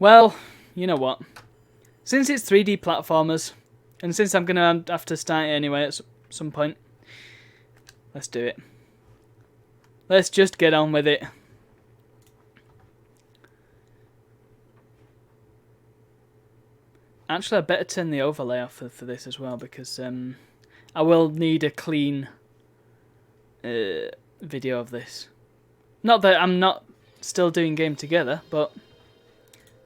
Well, you know what? Since it's 3D platformers, and since I'm going to have to start it anyway at some point, let's do it. Let's just get on with it. Actually, I better turn the overlay off for this as well, because I will need a clean video of this. Not that I'm not still doing game together, but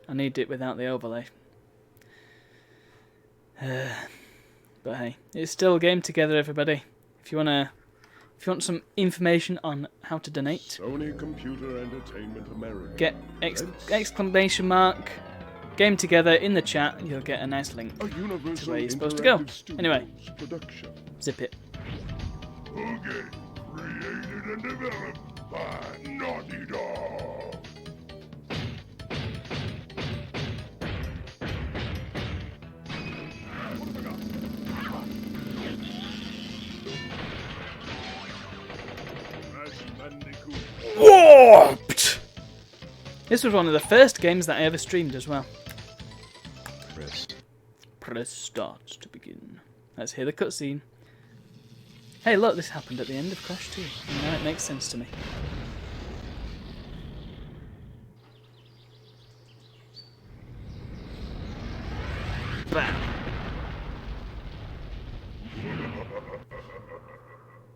I need it without the overlay. But hey, it's still game together, everybody. If you want some information on how to donate, Sony Computer Entertainment America. Get exclamation mark game together in the chat. You'll get a nice link to where you're supposed to go. Anyway, zip it. Okay, created and developed by Naughty Dog. Bandicoot. Warped! This was one of the first games that I ever streamed as well. Press start to begin. Let's hear the cutscene. Hey, look, this happened at the end of Crash 2. Now it makes sense to me. Bam!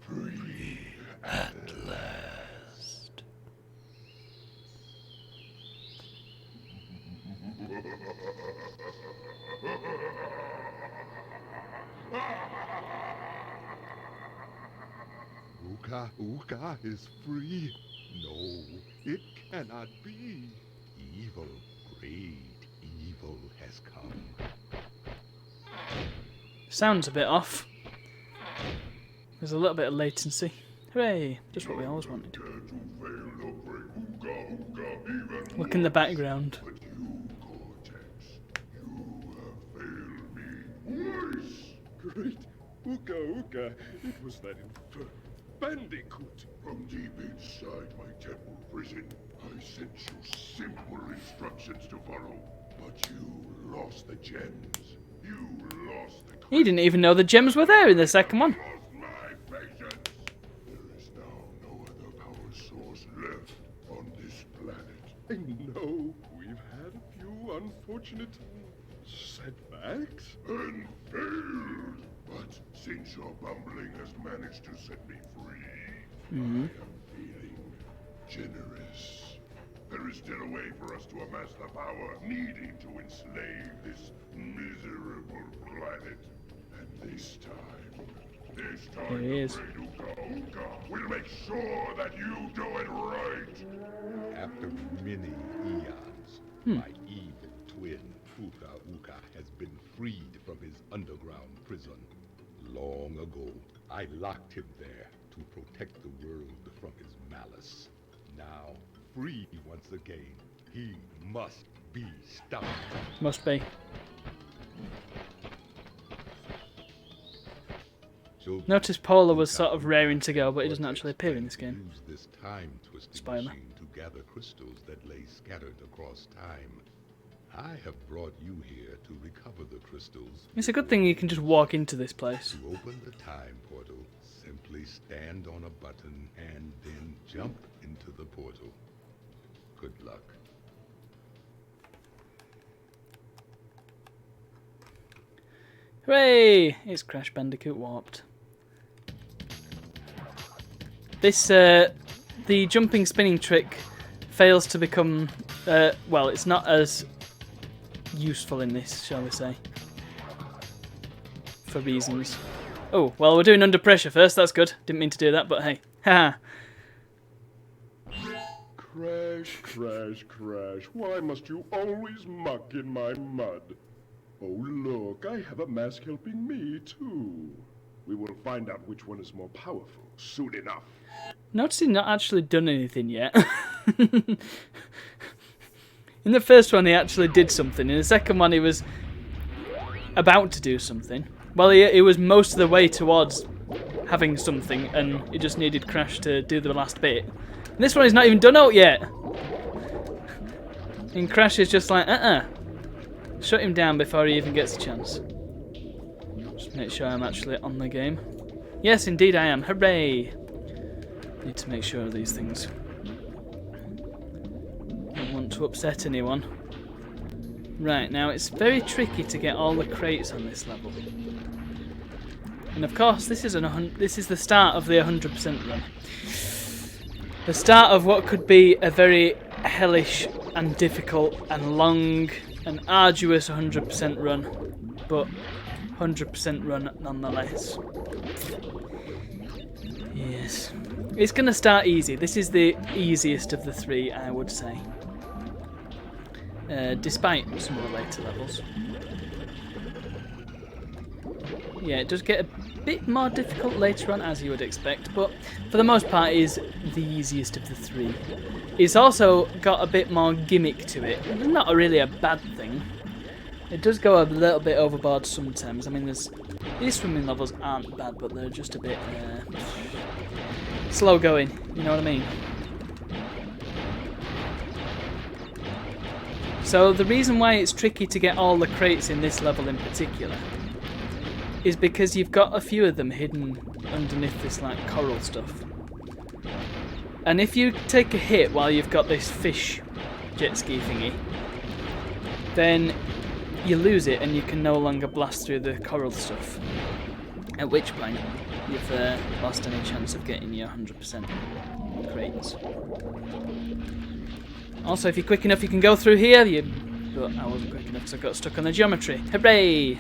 Free at last. Uka is free. No, it cannot be. Evil, great evil has come. Sounds a bit off. There's a little bit of latency. Hooray! Just what we always wanted. Look in the background. But you, Cortex, you have failed me twice. Great Uka, it was that infernal Bandicoot. From deep inside my temple prison, I sent you simple instructions to follow, but you lost the gems. You lost the. He didn't even know the gems were there in the second one. Lost my patience. There is now no other power source left on this planet. I know we've had a few unfortunate setbacks and failed. But since your bumbling has managed to set me free, I am feeling generous. There is still a way for us to amass the power needed to enslave this miserable planet. And this time, Here he is. Great Uka will make sure that you do it right. After many eons, my evil twin, Uka, has been freed from his underground prison. Long ago, I locked him there to protect the world from his malice. Now, free once again, he must be stopped. Must be. So Notice Paula was sort of raring to go, but he doesn't actually appear in this game. use this time-twisting Spoiler. machine to gather crystals that lay scattered across time. I have brought you here to recover the crystals. It's a good thing you can just walk into this place. To open the time portal, simply stand on a button and then jump into the portal. Good luck. Hooray! It's Crash Bandicoot Warped. This, the jumping spinning trick fails to become, well, it's not as useful in this, shall we say. For reasons. Oh, well, we're doing Under Pressure first, that's good. Didn't mean to do that, but hey. Haha. Crash, crash, crash. Why must you always muck in my mud? Oh, look, I have a mask helping me, too. We will find out which one is more powerful soon enough. Notice he's not actually done anything yet. In the first one, he actually did something. In the second one, he was about to do something. Well, he was most of the way towards having something, and he just needed Crash to do the last bit. And this one, he's not even done out yet. And Crash is just like, shut him down before he even gets a chance. Just make sure I'm actually on the game. Yes, indeed I am. Hooray! Need to make sure of these things. Don't want to upset anyone. Right, now it's very tricky to get all the crates on this level. And of course, this is the start of the 100% run. The start of what could be a very hellish and difficult and long and arduous 100% run, but 100% run nonetheless. Yes. It's going to start easy. This is the easiest of the three, I would say. Despite some of the later levels. Yeah, it does get a bit more difficult later on, as you would expect, but for the most part it is the easiest of the three. It's also got a bit more gimmick to it. Not really a bad thing. It does go a little bit overboard sometimes. I mean, these swimming levels aren't bad, but they're just a bit slow going, you know what I mean? So the reason why it's tricky to get all the crates in this level in particular is because you've got a few of them hidden underneath this like coral stuff. And if you take a hit while you've got this fish jet ski thingy, then you lose it and you can no longer blast through the coral stuff. At which point you've lost any chance of getting your 100% crates. Also, if you're quick enough, you can go through here. But I wasn't quick enough because I got stuck on the geometry. Hooray!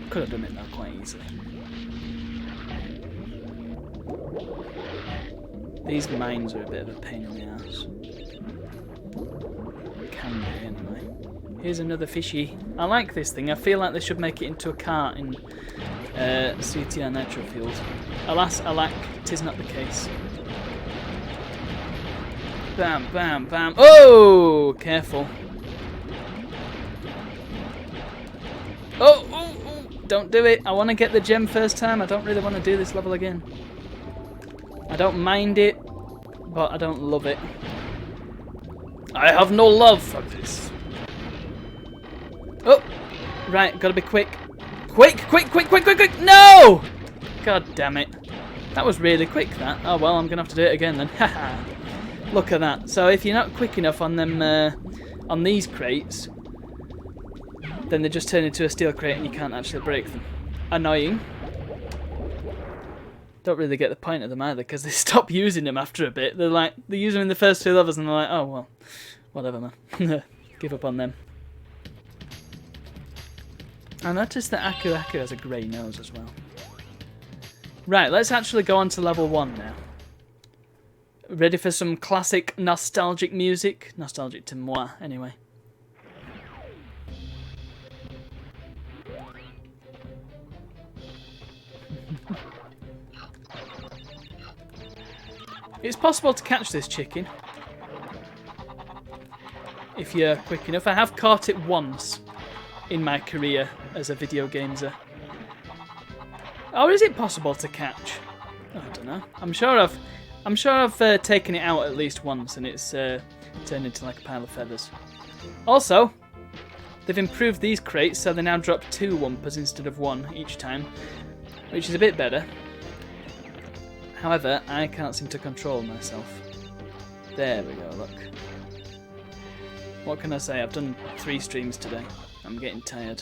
Could have done it though quite easily. These mines are a bit of a pain in the ass. Can be anyway. Here's another fishy. I like this thing. I feel like they should make it into a cart in CTR Nitro Field. Alas, alack, 'tis not the case. Bam, bam, bam. Oh, careful. Oh, oh, oh, don't do it. I want to get the gem first time. I don't really want to do this level again. I don't mind it, but I don't love it. I have no love for this. Oh, right, gotta be quick. Quick, quick, quick, quick, quick, quick. No! God damn it. That was really quick, that. Oh, well, I'm gonna have to do it again then. Haha. Look at that. So if you're not quick enough on them, on these crates, then they just turn into a steel crate and you can't actually break them. Annoying. Don't really get the point of them either because they stop using them after a bit. They use them in the first two levels and they're like, oh well, whatever man. Give up on them. I noticed that Aku Aku has a grey nose as well. Right, let's actually go on to level 1 now. Ready for some classic nostalgic music? Nostalgic to moi, anyway. It's possible to catch this chicken if you're quick enough. I have caught it once in my career as a video gamer. Or is it possible to catch? I don't know. I'm sure I've taken it out at least once and it's turned into like a pile of feathers. Also, they've improved these crates so they now drop 2 Wumpas instead of 1 each time, which is a bit better. However, I can't seem to control myself. There we go, look. What can I say? I've done 3 streams today. I'm getting tired.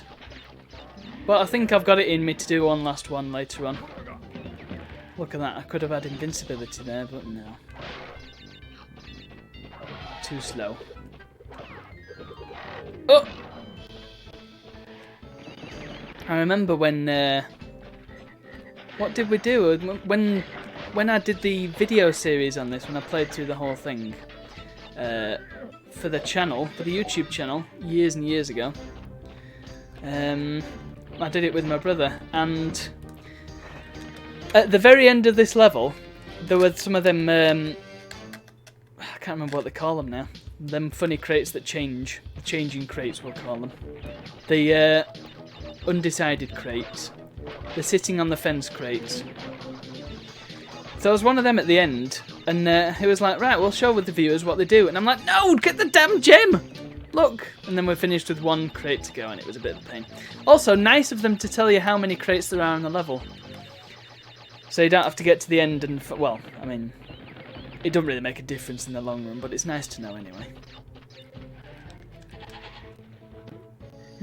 But I think I've got it in me to do one last one later on. Look at that, I could have had invincibility there, but no. Too slow. Oh! I remember when... what did we do? When I did the video series on this, when I played through the whole thing, for the channel, for the YouTube channel, years and years ago, I did it with my brother, and at the very end of this level, there were some of them, I can't remember what they call them now, them funny crates that change, changing crates we'll call them, the undecided crates, the sitting on the fence crates. So there was one of them at the end, and he was like, right, we'll show with the viewers what they do, and I'm like, no, get the damn gem! look! And then we're finished with one crate to go, and it was a bit of a pain. Also, nice of them to tell you how many crates there are on the level. So you don't have to get to the end and... well, I mean, it doesn't really make a difference in the long run, but it's nice to know anyway.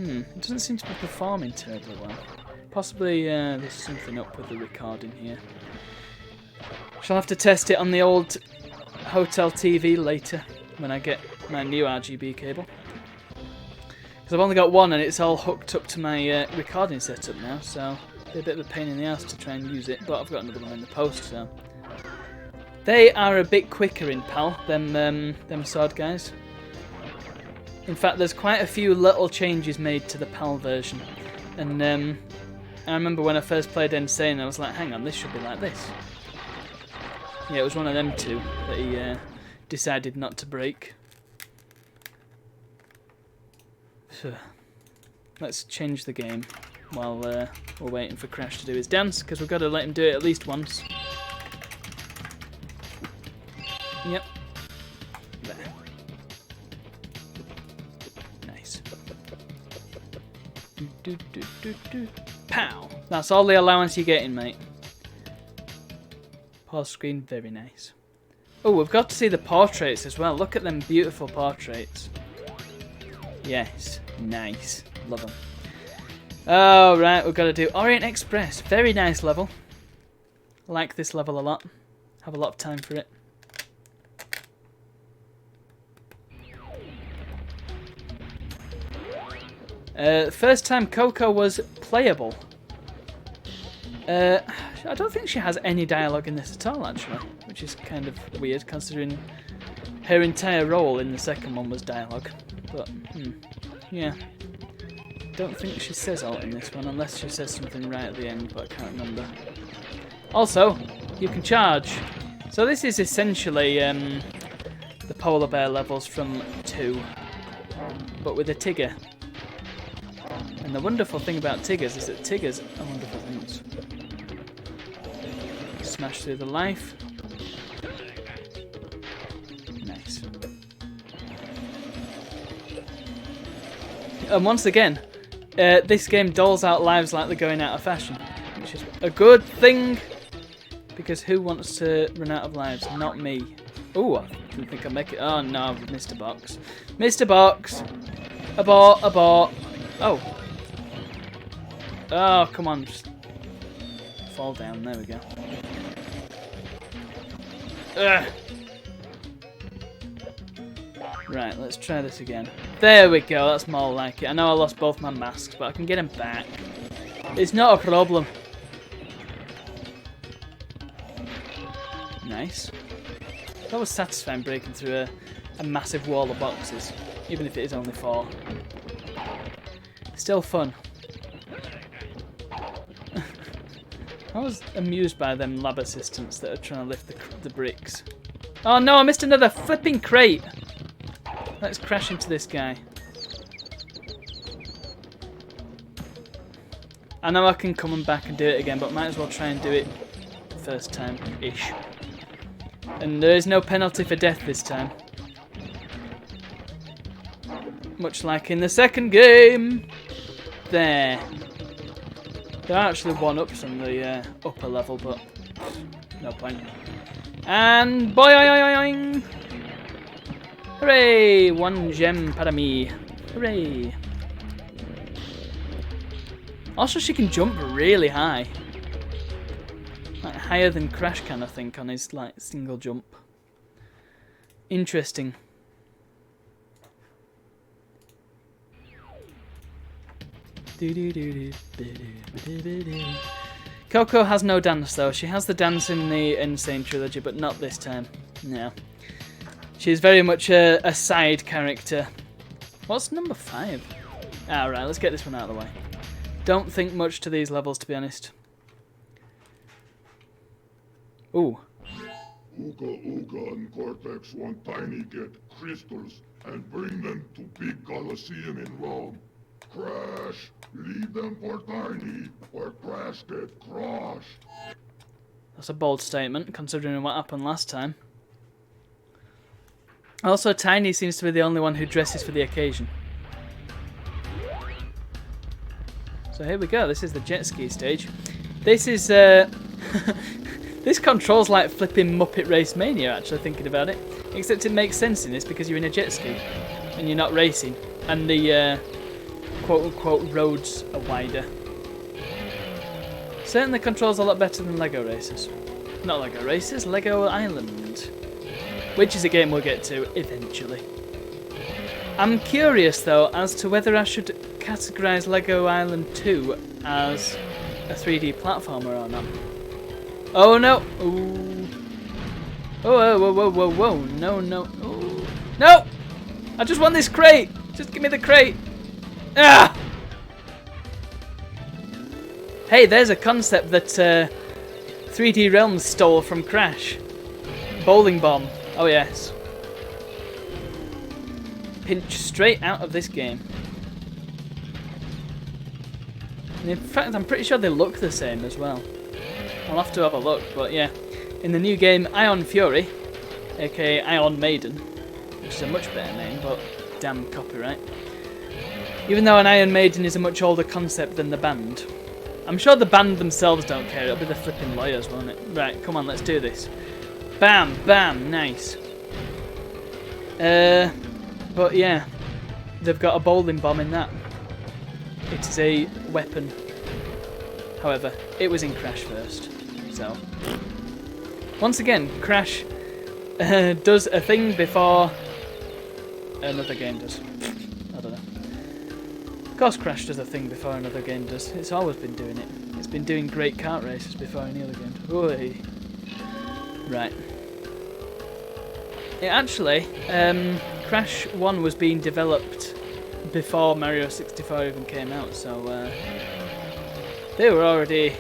It doesn't seem to be performing terribly well. Possibly there's something up with the recording here. Shall have to test it on the old hotel TV later when I get my new RGB cable. Because I've only got one and it's all hooked up to my recording setup now, so it's a bit of a pain in the ass to try and use it, but I've got another one in the post, so. They are a bit quicker in PAL than them sword guys. In fact, there's quite a few little changes made to the PAL version. And I remember when I first played Insane, I was like, hang on, this should be like this. Yeah, it was one of them two that he decided not to break. So, let's change the game while we're waiting for Crash to do his dance, because we've got to let him do it at least once. Yep. There. Nice. Pow! That's all the allowance you're getting, mate. Pause screen, very nice. Oh, we've got to see the portraits as well. Look at them beautiful portraits. Yes, nice. Love them. Oh, right, we've got to do Orient Express. Very nice level. Like this level a lot. Have a lot of time for it. First time Coco was playable. I don't think she has any dialogue in this at all, actually, which is kind of weird considering her entire role in the second one was dialogue. But, yeah. Don't think she says alt in this one, unless she says something right at the end, but I can't remember. Also, you can charge. So this is essentially the polar bear levels from 2, but with a Tigger. And the wonderful thing about Tiggers is that Tiggers are wonderful things. Smash through the life. Nice. And once again, this game doles out lives like they're going out of fashion, which is a good thing, because who wants to run out of lives? Not me. Ooh, I didn't think I'd make it. Oh no, I've missed a box. Missed a box. Abort, abort. Oh. Oh, come on. Just fall down. There we go. Ugh. Right, let's try this again. There we go, that's more like it. I know I lost both my masks, but I can get them back. It's not a problem. Nice. That was satisfying, breaking through a massive wall of boxes, even if it is only 4. Still fun. I was amused by them lab assistants that are trying to lift the bricks. Oh no, I missed another flipping crate! Let's crash into this guy. I know I can come back and do it again, but might as well try and do it the first time-ish. And there is no penalty for death this time. Much like in the second game. There. There are actually 1-ups on the upper level, but no point. And boing! Hooray! 1 gem para me. Hooray! Also, she can jump really high. Like higher than Crash can, I think, on his like single jump. Interesting. Coco has no dance though. She has the dance in the Insane trilogy, but not this time. No. She's very much a side character. What's number 5? Alright, let's get this one out of the way. Don't think much to these levels, to be honest. Ooh. Ooga Ooga and Cortex want Tiny get crystals and bring them to Big Colosseum in Rome. Crash, leave them for Tiny, or Crash get crushed. That's a bold statement, considering what happened last time. Also, Tiny seems to be the only one who dresses for the occasion. So here we go. This is the jet ski stage. This is this controls like flipping Muppet Race Mania. Actually, thinking about it, except it makes sense in this because you're in a jet ski and you're not racing, and the quote-unquote roads are wider. Certainly controls a lot better than Lego Racers. Not Lego Racers, Lego Island, which is a game we'll get to eventually. I'm curious though as to whether I should categorise Lego Island 2 as a 3D platformer or not. Oh no! Ooh. Oh, whoa, whoa, whoa, whoa, no, no, ooh. No! I just want this crate! Just give me the crate! Ah! Hey, there's a concept that 3D Realms stole from Crash. Bowling bomb. Oh yes. Pinch straight out of this game. And in fact, I'm pretty sure they look the same as well. I'll have to have a look, but yeah. In the new game Ion Fury, aka Ion Maiden, which is a much better name, but damn copyright. Even though an Iron Maiden is a much older concept than the band. I'm sure the band themselves don't care, it'll be the flipping lawyers, won't it? Right, come on, let's do this. Bam, bam, nice. But yeah, they've got a bowling bomb in that. It is a weapon. However, it was in Crash first, so... Once again, Crash does a thing before another game does. I don't know. Of course Crash does a thing before another game does. It's always been doing it. It's been doing great kart races before any other game does. Oy. Right. It actually, Crash 1 was being developed before Mario 64 even came out, so they were already...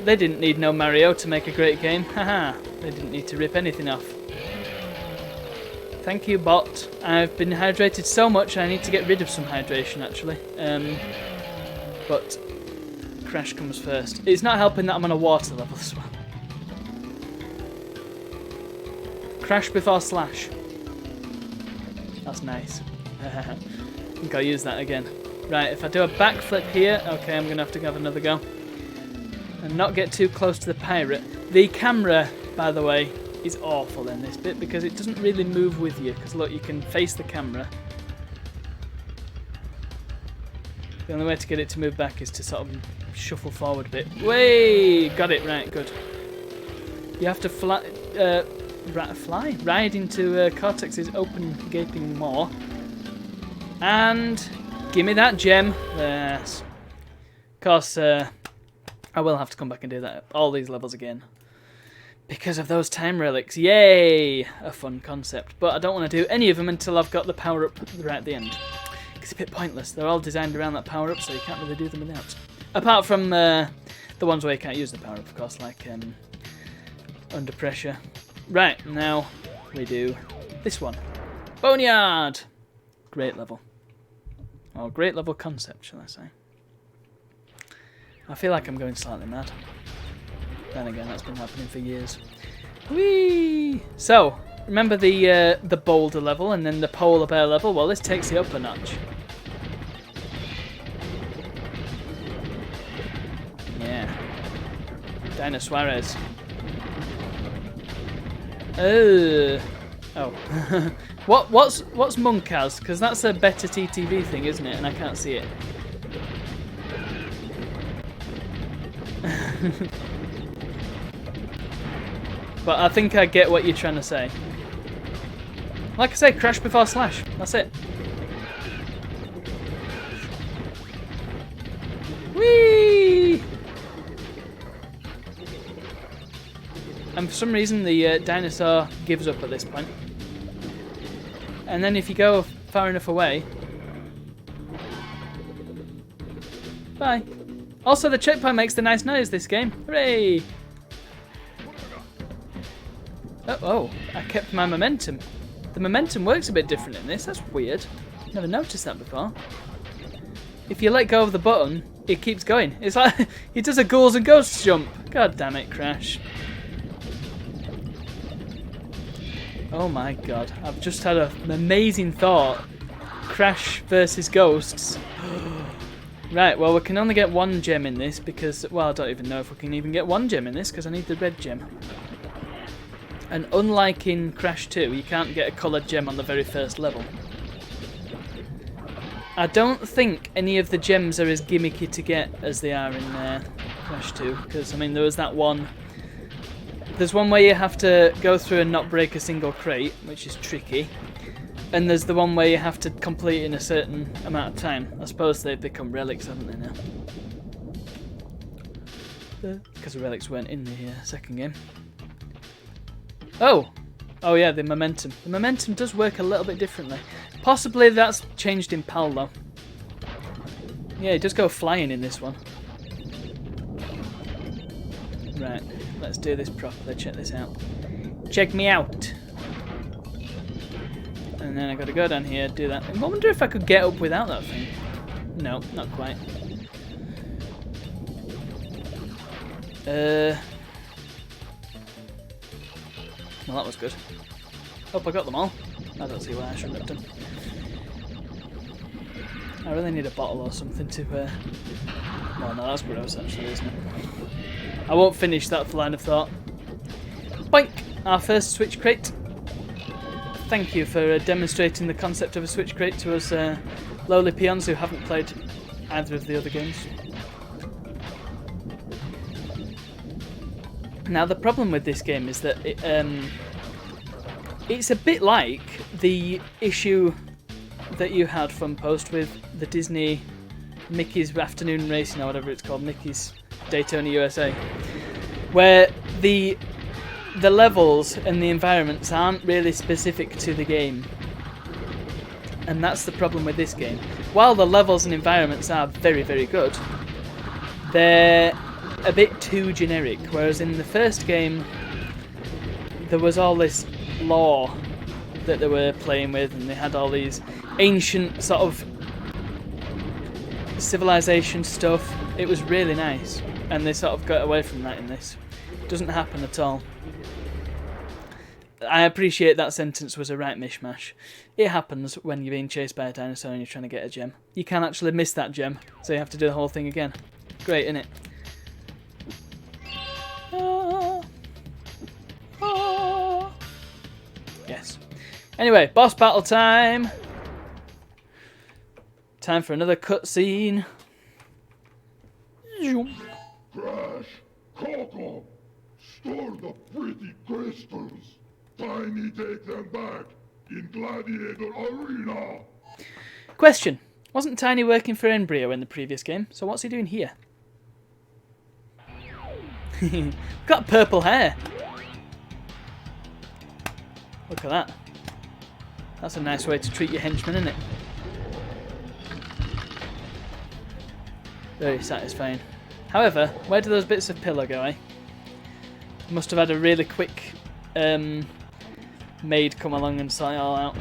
They didn't need no Mario to make a great game. Haha, they didn't need to rip anything off. Thank you, bot. I've been hydrated so much I need to get rid of some hydration actually. But Crash comes first. It's not helping that I'm on a water level as well. Crash before Slash. That's nice. I think I'll use that again. Right, if I do a backflip here, okay, I'm going to have another go. And not get too close to the pirate. The camera, by the way, is awful in this bit because it doesn't really move with you. Because look, you can face the camera. The only way to get it to move back is to sort of shuffle forward a bit. Way, got it right, good. You have to ride into Cortex's open gaping maw. And give me that gem. Yes. Of course, I will have to come back and do that, all these levels again. Because of those time relics. Yay! A fun concept. But I don't want to do any of them until I've got the power-up right at the end. It's a bit pointless. They're all designed around that power-up, so you can't really do them without. Apart from the ones where you can't use the power-up, of course, like Under Pressure. Right, now we do this one. Boneyard! Great level. Or great level concept, shall I say. I feel like I'm going slightly mad. Then again, that's been happening for years. Whee! So, remember the boulder level and then the polar bear level? Well, this takes it up a notch. Yeah. Dino Suarez. Oh. What's Monk as? Because that's a better TTV thing, isn't it? And I can't see it. But I think I get what you're trying to say. Like I say, Crash before Slash. That's it. Whee! And for some reason the dinosaur gives up at this point. And then if you go far enough away... Bye. Also, the checkpoint makes the nice noise this game. Hooray! Oh, I kept my momentum. The momentum works a bit different in this. That's weird. Never noticed that before. If you let go of the button, it keeps going. It's like it does a Ghouls and Ghosts jump. God damn it, Crash. Oh my god. I've just had an amazing thought. Crash versus ghosts. Right, well, we can only get one gem in this because, well, I don't even know if we can even get one gem in this because I need the red gem. And unlike in Crash 2, you can't get a coloured gem on the very first level. I don't think any of the gems are as gimmicky to get as they are in Crash 2 because, I mean, there was that one. There's one where you have to go through and not break a single crate, which is tricky. And there's the one where you have to complete in a certain amount of time. I suppose they've become relics, haven't they now? Because the relics weren't in the second game. Oh! Oh yeah, the momentum. The momentum does work a little bit differently. Possibly that's changed in PAL though. Yeah, it does go flying in this one. Right, let's do this properly. Check this out. Check me out! And then I gotta go down here, do that. I wonder if I could get up without that thing. No, not quite. Well, that was good. Hope I got them all. I don't see why I shouldn't have done. I really need a bottle or something to... Well, no, that's gross actually, isn't it? I won't finish that line of thought. Boink! Our first switch crate. Thank you for demonstrating the concept of a switch crate to us lowly peons who haven't played either of the other games. Now the problem with this game is that it's a bit like the issue that you had from Post with the Disney Mickey's Afternoon Racing or whatever it's called, Mickey's Daytona USA, where the levels and the environments aren't really specific to the game. And that's the problem with this game. While the levels and environments are very, very good, they're a bit too generic. Whereas in the first game, there was all this lore that they were playing with, and they had all these ancient sort of civilization stuff. It was really nice. And they sort of got away from that in this. It doesn't happen at all. I appreciate that sentence was a right mishmash. It happens when you're being chased by a dinosaur and you're trying to get a gem. You can actually miss that gem, so you have to do the whole thing again. Great, innit? Yes. Anyway, boss battle time! Time for another cutscene. Crash! Coco! Store the pretty crystals! Tiny, take them back in Gladiator Arena! Question. Wasn't Tiny working for Embryo in the previous game, so what's he doing here? Got purple hair! Look at that. That's a nice way to treat your henchmen, isn't it? Very satisfying. However, where do those bits of pillow go, eh? Must have had a really quick maid come along and sort it all out.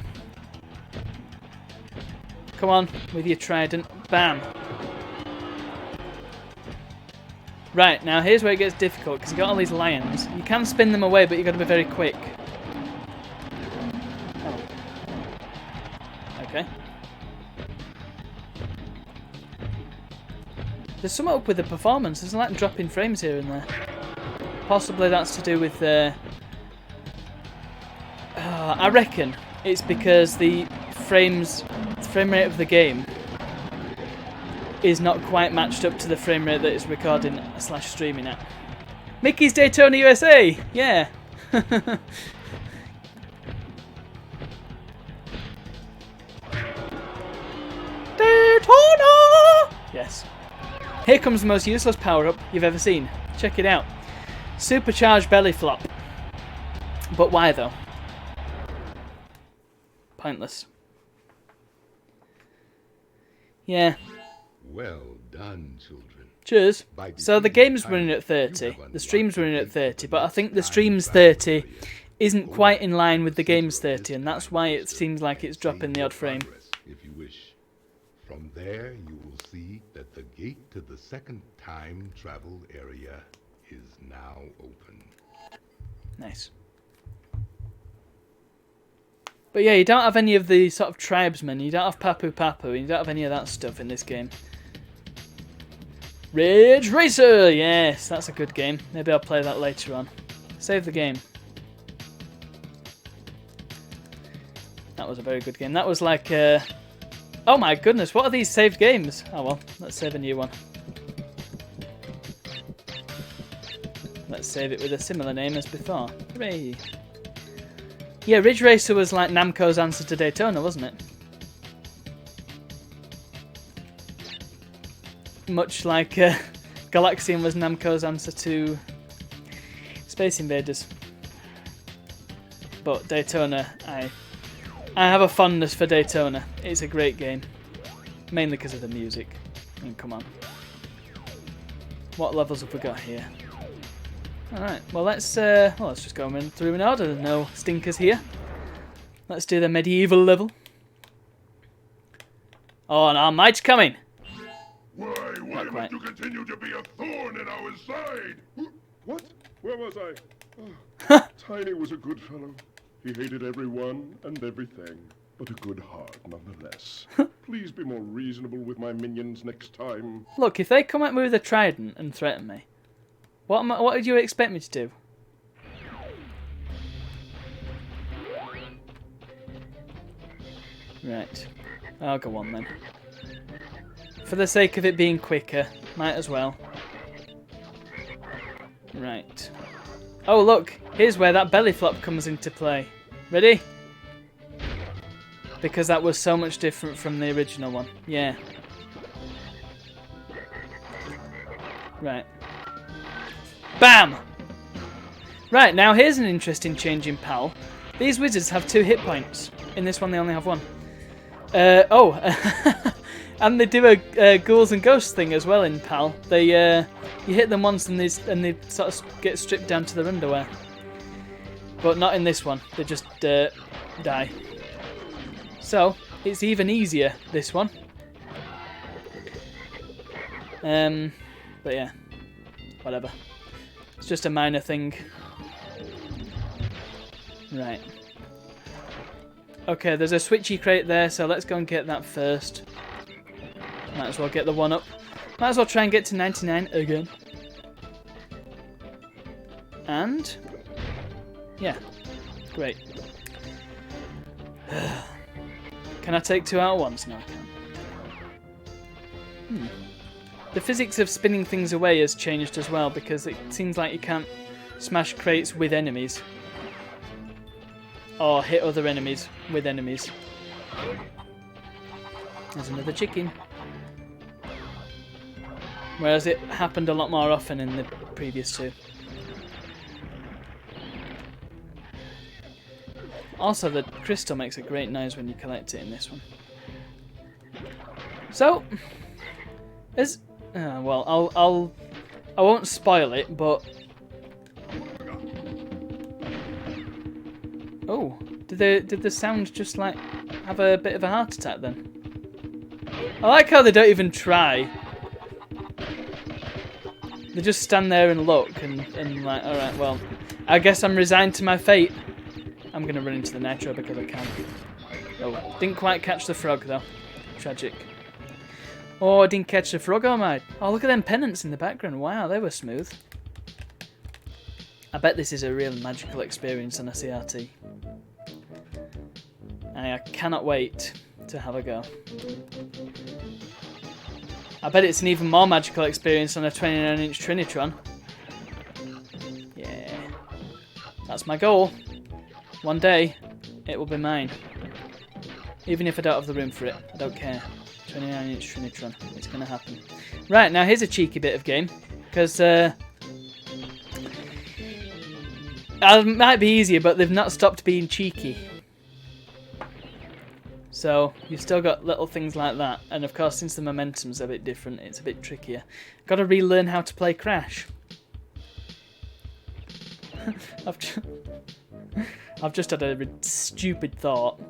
Come on, with your trident. Bam! Right, now here's where it gets difficult, because you've got all these lions. You can spin them away, but you've got to be very quick. Oh. Okay. There's something up with the performance. There's like dropping frames here and there. Possibly that's to do with I reckon it's because the frame rate of the game is not quite matched up to the frame rate that it's recording / streaming at. Mickey's Daytona USA! Yeah! Daytona! Yes. Here comes the most useless power-up you've ever seen. Check it out. Supercharged belly flop. But why though? Pointless. Yeah. Well done, children. Cheers. So the game's running at 30, the stream's running at 30, but I think the stream's 30 isn't quite in line with the game's 30, and that's why it seems like it's dropping the odd frame. If you wish. From there, you will see that the gate to the second time travel area is now open. Nice. But yeah, you don't have any of the sort of tribesmen. You don't have Papu Papu. You don't have any of that stuff in this game. Ridge Racer! Yes, that's a good game. Maybe I'll play that later on. Save the game. That was a very good game. That was like... Oh my goodness, what are these saved games? Oh well, let's save a new one. Let's save it with a similar name as before. Hooray! Yeah, Ridge Racer was like Namco's answer to Daytona, wasn't it? Much like Galaxian was Namco's answer to Space Invaders. But Daytona, I have a fondness for Daytona. It's a great game. Mainly because of the music. I mean, come on. What levels have we got here? Alright, well let's just go through in order. There's no stinkers here. Let's do the medieval level. Oh, no, Mike's coming! Why must you continue to be a thorn in our side? What? Where was I? Oh, Tiny was a good fellow. He hated everyone and everything, but a good heart nonetheless. Please be more reasonable with my minions next time. Look, if they come at me with a trident and threaten me, what did you expect me to do? Right. I'll go on then. For the sake of it being quicker, might as well. Right. Oh look, here's where that belly flop comes into play. Ready? Because that was so much different from the original one. Yeah. Right. Bam! Right, now here's an interesting change in PAL. These wizards have 2 hit points. In this one they only have 1. And they do a ghouls and ghosts thing as well in PAL. They you hit them once and they sort of get stripped down to their underwear. But not in this one. They just die. So it's even easier, this one. But yeah, whatever. It's just a minor thing. Right. Okay, there's a switchy crate there, so let's go and get that first. Might as well get the 1-up. Might as well try and get to 99 again. And... yeah. Great. Can I take 2 out at once? No, I can't. The physics of spinning things away has changed as well, because it seems like you can't smash crates with enemies. Or hit other enemies with enemies. There's another chicken. Whereas it happened a lot more often in the previous 2. Also, the crystal makes a great noise when you collect it in this one. So, well, I won't spoil it, but oh, did the sound just like have a bit of a heart attack then? I like how they don't even try. They just stand there and look and like, alright, well, I guess I'm resigned to my fate. I'm going to run into the nitro because I can. Oh, didn't quite catch the frog though. Tragic. Oh, I didn't catch the frog, oh my. Oh, look at them pennants in the background. Wow, they were smooth. I bet this is a real magical experience on a CRT. I cannot wait to have a go. I bet it's an even more magical experience on a 29-inch Trinitron. Yeah. That's my goal. One day, it will be mine. Even if I don't have the room for it, I don't care. 29-inch Trinitron. It's going to happen. Right, now here's a cheeky bit of game. Because, it might be easier, but they've not stopped being cheeky. So, you've still got little things like that. And of course, since the momentum's a bit different, it's a bit trickier. Got to relearn how to play Crash. I've just had a stupid thought.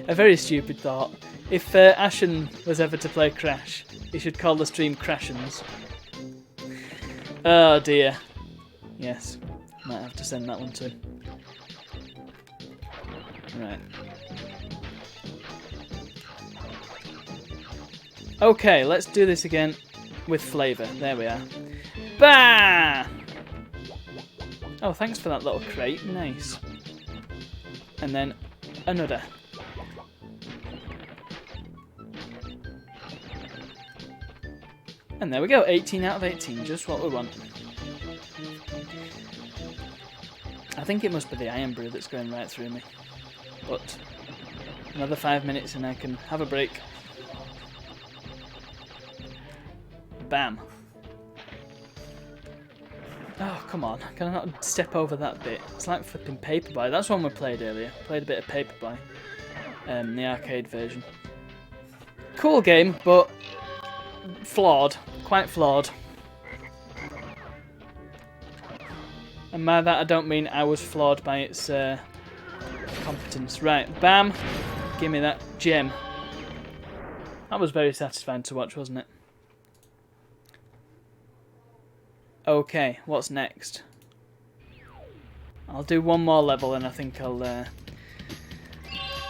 A very stupid thought. If Ashen was ever to play Crash, he should call the stream Crashens. Oh dear. Yes, might have to send that one to him. Right. Okay, let's do this again with flavour. There we are. Bah! Oh, thanks for that little crate. Nice. And then another. And there we go. 18 out of 18. Just what we want. I think it must be the iron brew that's going right through me. But another 5 minutes and I can have a break. Bam. Oh, come on. Can I not step over that bit? It's like flipping Paperboy. That's one we played earlier. Played a bit of Paperboy. The arcade version. Cool game, but flawed. Quite flawed. And by that I don't mean I was flawed by its competence. Right, bam. Give me that gem. That was very satisfying to watch, wasn't it? Okay, what's next? I'll do one more level and I think I'll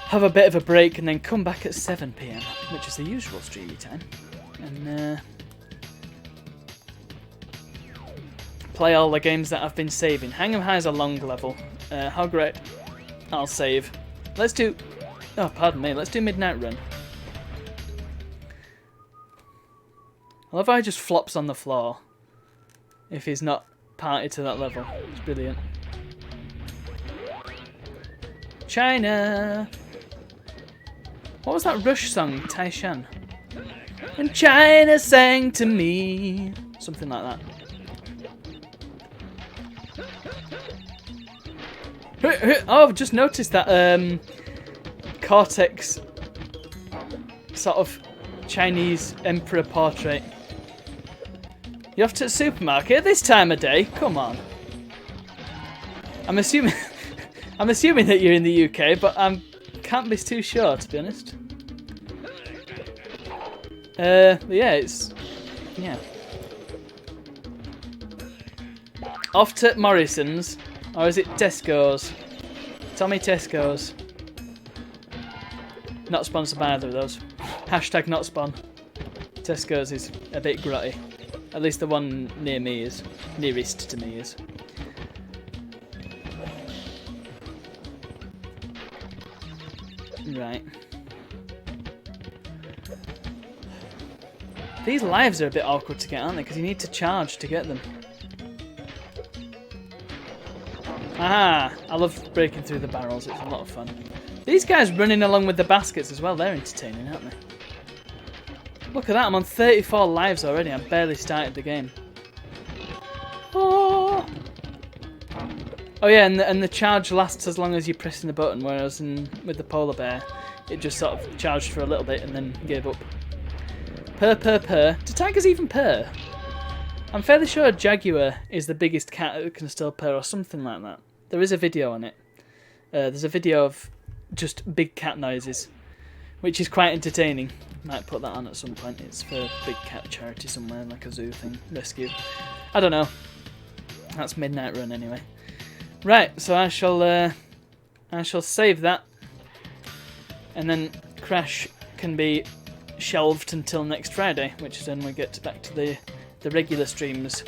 have a bit of a break and then come back at 7 PM, which is the usual streamy time. And play all the games that I've been saving. Hang'em High's a long level. How great. I'll save. Let's do... Oh, pardon me. Let's do Midnight Run. I love how he just flops on the floor if he's not party to that level. It's brilliant. China! What was that Rush song, Taishan? And China sang to me. Something like that. Oh, I've just noticed that Cortex sort of Chinese emperor portrait. You're off to the supermarket at this time of day? Come on. I'm assuming that you're in the UK, but I can't be too sure, to be honest. Yeah, it's... Yeah. Off to Morrison's. Or is it Tesco's? Tommy Tesco's. Not sponsored by either of those. Hashtag not spawn. Tesco's is a bit grotty. At least the one near me is. Nearest to me is. Right. These lives are a bit awkward to get, aren't they? Because you need to charge to get them. Aha! I love breaking through the barrels, it's a lot of fun. These guys running along with the baskets as well, they're entertaining, aren't they? Look at that, I'm on 34 lives already, I've barely started the game. Oh, oh yeah, and the charge lasts as long as you're pressing the button, whereas with the polar bear, it just sort of charged for a little bit and then gave up. Purr. Do tigers even purr? I'm fairly sure a jaguar is the biggest cat that can still purr or something like that. There is a video on it. There's a video of just big cat noises, which is quite entertaining. Might put that on at some point. It's for a big cat charity somewhere, like a zoo thing, rescue. I don't know. That's Midnight Run anyway. Right, so I shall save that, and then Crash can be shelved until next Friday, which is when we get back to the regular streams.